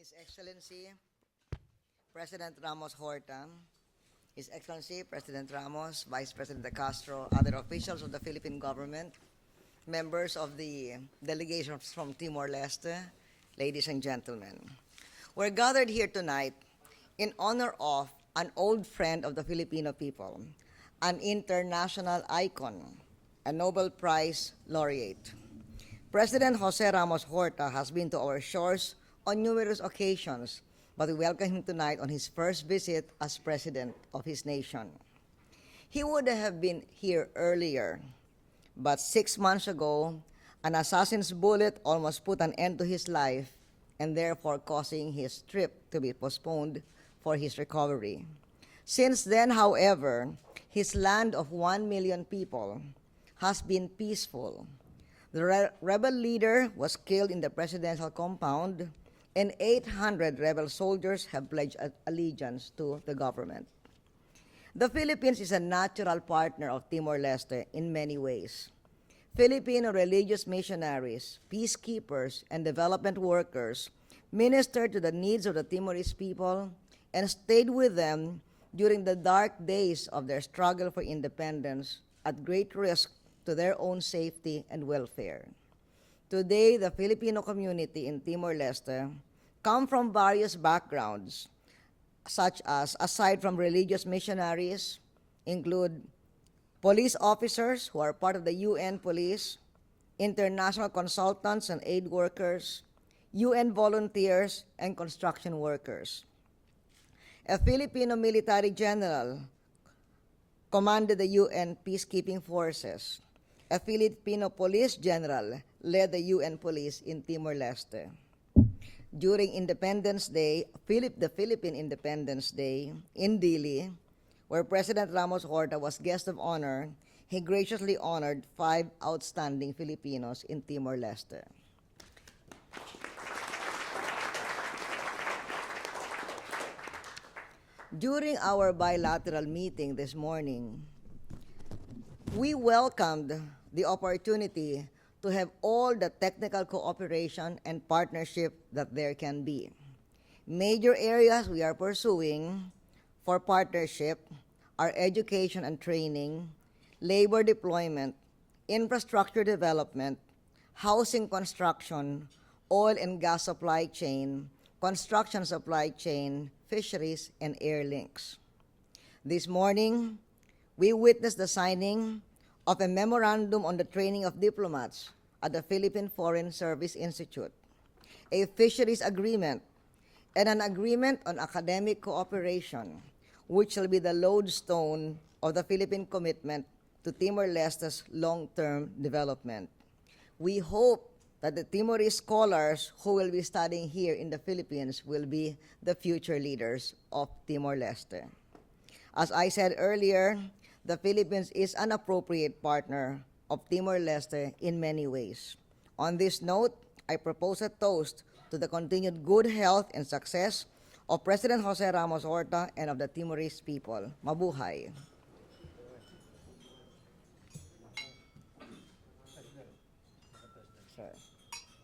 His Excellency President Ramos Horta, His Excellency President Ramos, Vice President De Castro, other officials of the Philippine government, members of the delegation from Timor-Leste, ladies and gentlemen. We're gathered here tonight in honor of an old friend of the Filipino people, an international icon, a Nobel Prize laureate. President Jose Ramos Horta has been to our shores on numerous occasions, but we welcome him tonight on his first visit as president of his nation. He would have been here earlier, but 6 months ago, an assassin's bullet almost put an end to his life and therefore causing his trip to be postponed for his recovery. Since then, however, his land of 1 million people has been peaceful. The rebel leader was killed in the presidential compound, and 800 rebel soldiers have pledged allegiance to the government. The Philippines is a natural partner of Timor-Leste in many ways. Filipino religious missionaries, peacekeepers, and development workers ministered to the needs of the Timorese people and stayed with them during the dark days of their struggle for independence at great risk to their own safety and welfare. Today, the Filipino community in Timor-Leste come from various backgrounds, such as, aside from religious missionaries, include police officers who are part of the UN police, international consultants and aid workers, UN volunteers, and construction workers. A Filipino military general commanded the UN peacekeeping forces. A Filipino police general led the UN police in Timor-Leste. During Independence Day, the Philippine Independence Day in Dili, where President Ramos Horta was guest of honor, he graciously honored 5 outstanding Filipinos in Timor-Leste. During our bilateral meeting this morning, we welcomed the opportunity to have all the technical cooperation and partnership that there can be. Major areas we are pursuing for partnership are education and training, labor deployment, infrastructure development, housing construction, oil and gas supply chain, construction supply chain, fisheries, and air links. This morning, we witnessed the signing of a memorandum on the training of diplomats at the Philippine Foreign Service Institute, a fisheries agreement, and an agreement on academic cooperation, which shall be the lodestone of the Philippine commitment to Timor-Leste's long-term development. We hope that the Timorese scholars who will be studying here in the Philippines will be the future leaders of Timor-Leste. As I said earlier, the Philippines is an appropriate partner of Timor-Leste in many ways. On this note, I propose a toast to the continued good health and success of President Jose Ramos Horta and of the Timorese people. Mabuhay!